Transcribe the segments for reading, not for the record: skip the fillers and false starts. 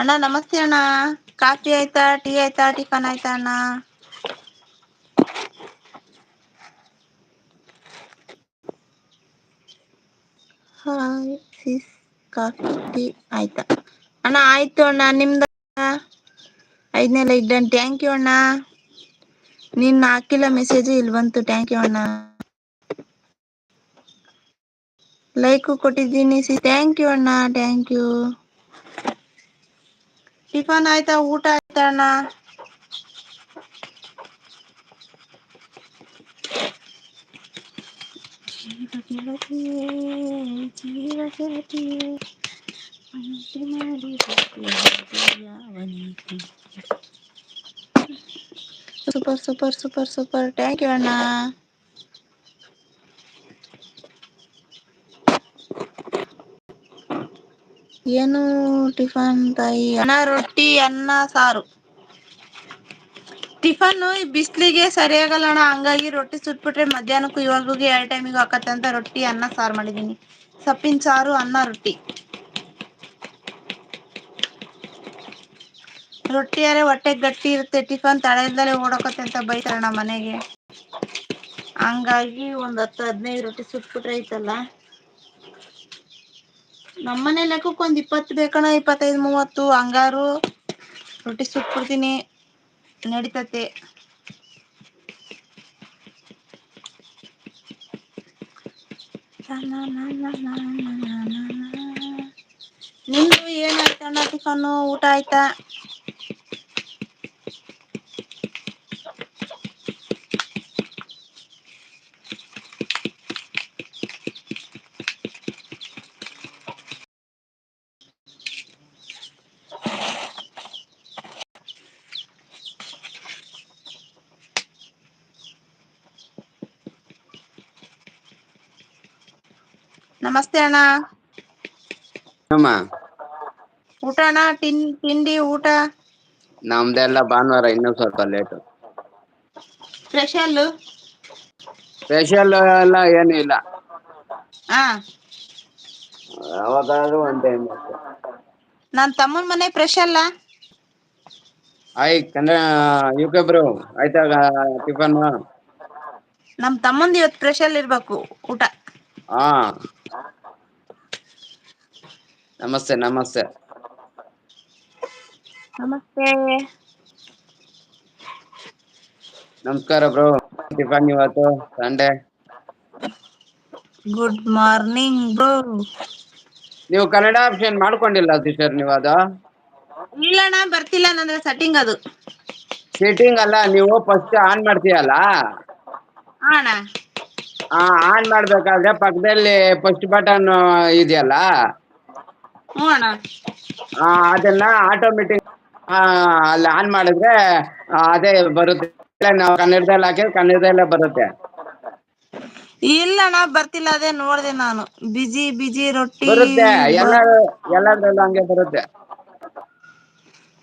ಅಣ್ಣ ನಮಸ್ತೆ ಅಣ್ಣ. ಕಾಫಿ ಆಯ್ತಾ, ಟೀ ಆಯ್ತಾ, ಟಿಫನ್ ಆಯ್ತಾ ಅಣ್ಣ? ಹಾಯ್ ಸಿಸ್, ಕಾಫಿ ಟೀ ಆಯ್ತಾ ಅಣ್ಣ? ಆಯ್ತು ಅಣ್ಣ, ನಿಮ್ದ? 5ನೇ ಲೈಕ್ ಡನ್, ಥ್ಯಾಂಕ್ ಯು ಅಣ್ಣ. ನಿನ್ನ ಹಾಕಿಲ್ಲ ಮೆಸೇಜ್, ಇಲ್ಲಿ ಬಂತು, ಥ್ಯಾಂಕ್ ಯು ಅಣ್ಣ. ಲೈಕ್ ಕೊಟ್ಟಿದ್ದೀನಿ ಸಿ, ಥ್ಯಾಂಕ್ ಯು ಅಣ್ಣ, ಥ್ಯಾಂಕ್ ಯು. ಟಿಫನ್ ಆಯ್ತಾ, ಊಟ ಆಯ್ತಾ ಅಣ್ಣ? Super super super super, thank you ಅಣ್ಣ. ಏನು ಟಿಫನ್ ತಾಯಿ? ಅಣ್ಣ ರೊಟ್ಟಿ ಅನ್ನ ಸಾರು. ಟಿಫನ್ ಬಿಸ್ಲಿಗೆ ಸರಿಯಾಗಲ್ಲಣ್ಣ, ಹಂಗಾಗಿ ರೊಟ್ಟಿ ಸುಟ್ಬಿಟ್ರೆ ಮಧ್ಯಾಹ್ನಕ್ಕೂ ಇವಾಗೂ 2 ಟೈಮಿಗೂ ಹಾಕತ್ತೆ ಅಂತ ರೊಟ್ಟಿ ಅನ್ನ ಸಾರು ಮಾಡಿದೀನಿ. ಸೊಪ್ಪಿನ ಸಾರು, ಅನ್ನ, ರೊಟ್ಟಿ. ರೊಟ್ಟಿಯಾರೆ ಹೊಟ್ಟೆ ಗಟ್ಟಿ ಇರುತ್ತೆ, ಟಿಫನ್ ತಳ ಇಲ್ದಲೆ ಓಡಕತ್ತೆ ಅಂತ ಬೈತಾರಣ್ಣ ಮನೆಗೆ. ಹಂಗಾಗಿ ಒಂದ್ 10-15 ರೊಟ್ಟಿ ಸುಟ್ಬಿಟ್ರೆ ಐತಲ್ಲ. ನಮ್ಮನೆ ಲೆಕ್ಕಕ್ಕೆ ಒಂದ್ 20 ಬೇಕಣ, 25-30 ಹಂಗಾರು ರೊಟ್ಟಿ ಸುಟ್ಬಿಡ್ತೀನಿ, ನಡಿತತೆ. ನಿಮ್ದು ಏನಾಯ್ತಣ್ಣ ಟಿಫನ್ನು, ಊಟ ಆಯ್ತಾ? ನಮಸ್ತೆ ಅಣ್ಣ. ಊಟ ಅಣ್ಣ, ತಿಂಡಿ ಊಟ? ನಮ್ದೆಲ್ಲ ಭಾನುವಾರ ಇನ್ನೂ ಸ್ವಲ್ಪ ಲೇಟು. ಸ್ಪೆಷಲ್? ಸ್ಪೆಷಲ್ ಎಲ್ಲ ಏನು ಇಲ್ಲ. ಹಾ, ಯಾವಾಗಾದ್ರೂ ಒಂದ್ ಟೈಮ್ ಅಷ್ಟೇ. ನನ್ ತಮ್ಮನ್ ಮನೆ ಸ್ಪೆಷಲ್. ಯುಕೆ ಬ್ರೋ ಆಯ್ತಾ ಟಿಫನ್? ನಮ್ ತಮ್ಮಂದು ಇವತ್ತು ಸ್ಪೆಷಲ್ ಇರ್ಬೇಕು ಊಟ. ಹಾ, ನಮಸ್ತೆ ನಮಸ್ತೆ. ನಮಸ್ತೆ. ನಮಸ್ಕಾರ ಬ್ರೋ, ಟಿಫನ್ ಇವತ್ತು ಸಂಡೆ? Good morning bro. ನೀವು ಕನ್ನಡ ಆಪ್ಷನ್ ಮಾಡ್ಕೊಂಡಿಲ್ಲ ಸಿಸ್ಟರ್ ನೀವು ಅದು? ಇಲ್ಲಣ್ಣ, ಬರ್ತಿಲ್ಲ ನಂದು ಸೆಟ್ಟಿಂಗ್ ಅದು. ಸೆಟ್ಟಿಂಗ್ ಅಲ್ಲ, ನೀವು ಫಸ್ಟ್ ಆನ್ ಮಾಡ್ತೀಯಲ್ಲ, ಹಾ ಅಣ್ಣ. ಆನ್ ಮಾಡ್ಬೇಕಾದ್ರೆ ಪಕ್ಕದಲ್ಲಿ ಫಸ್ಟ್ ಬಟನ್ ಇದೆಯಲ್ಲ, ಹ್ಞೂ ಅಣ್ಣ. ಅದನ್ನ ಆಟೋಮೆಟಿಕ್ ಅಲ್ಲಿ ಆನ್ ಮಾಡಿದ್ರೆ ಅದೇ ಬರುತ್ತೆ. ನಾವು ಕನ್ನಡದಲ್ಲಿ ಹಾಕಿದ್ರೆ ಕನ್ನಡದಲ್ಲೇ ಬರುತ್ತೆ. ಇಲ್ಲಣ್ಣ ಬರ್ತಿಲ್ಲ, ಅದೇ ನೋಡ್ದೆ ನಾನು. ಬಿಜಿ ಬಿಜಿ ರೊಟ್ಟಿ. ಬರುತ್ತೆ, ಎಲ್ಲದ್ರಲ್ಲೂ ಹಂಗೆ ಬರುತ್ತೆ.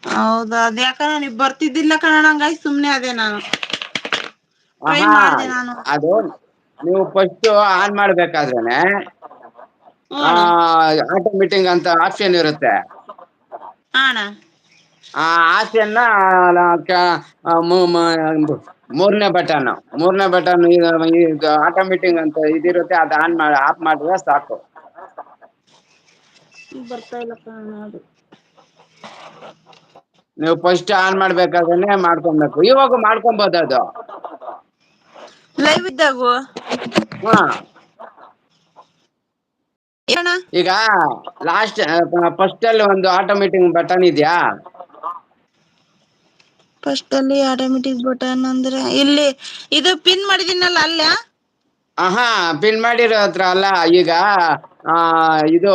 ಹೌದಾ, ಅದ ಯಾಕಂದ್ರೆ ನೀವ್ ಬರ್ತಿದ್ದಿಲ್ಲ ಕಣಣ್ಣ, ಹಂಗಾಗಿ ಸುಮ್ನೆ ಅದೇ ನಾನು. ಟ್ರೈ ಆಹಾ, ಮಾಡ್ದೆ ನಾನು. ಅದು ನೀವು ಫಸ್ಟ್ ಆನ್ ಮಾಡ್ಬೇಕಾದ್ರೇನೆ ಹ್ಞೂ ಅಣ್ಣ. ಆಟೋಮೀಟಿಂಗ್ ಅಂತ ಆಪ್ಷನ್ ಇರುತ್ತೆ. ಹಾ ಅಣ್ಣ. ಆ ಆಸೆಯನ್ನ ಮೂರನೇ ಬಟನ್ ಈಗ ಆಟೋಮೀಟಿಂಗ್ ಅಂತ ಇದಿರುತ್ತೆ, ಅದು ಆಫ್ ಮಾಡಿದ್ರೆ ಸಾಕು. ಬರ್ತಾ ಇಲ್ಲ ಕಣಣ್ಣ ಅದು. ನೀವು ಫಸ್ಟ್ ಆನ್ ಮಾಡ್ಬೇಕಾದ್ರೆ ಮಾಡ್ಕೊಬೇಕು, ಇವಾಗ ಮಾಡ್ಕೊಬೋದು ಅದು. ಲೈವ್ ಇದ್ದಾಗೂ? ಹಾ, ಏನಣ್ಣ? ಈಗ ಲಾಸ್ಟ್ ಫಸ್ಟ್ ಅಲ್ಲಿ ಒಂದು ಆಟೋಮೇಟಿಕ್ ಬಟನ್ ಇದೆಯಾ? ಫಸ್ಟ್ ಅಲ್ಲಿ ಆಟೋಮೆಟಿಕ್ ಬಟನ್ ಅಂದ್ರೆ ಇಲ್ಲಿ ಇದು ಪಿನ್ ಮಾಡಿದೀನಲ್ಲ ಅಲ್ಲ? ಪಿನ್ ಮಾಡಿರೋ ಹತ್ರ ಅಲ್ಲ. ಈಗ ಇದು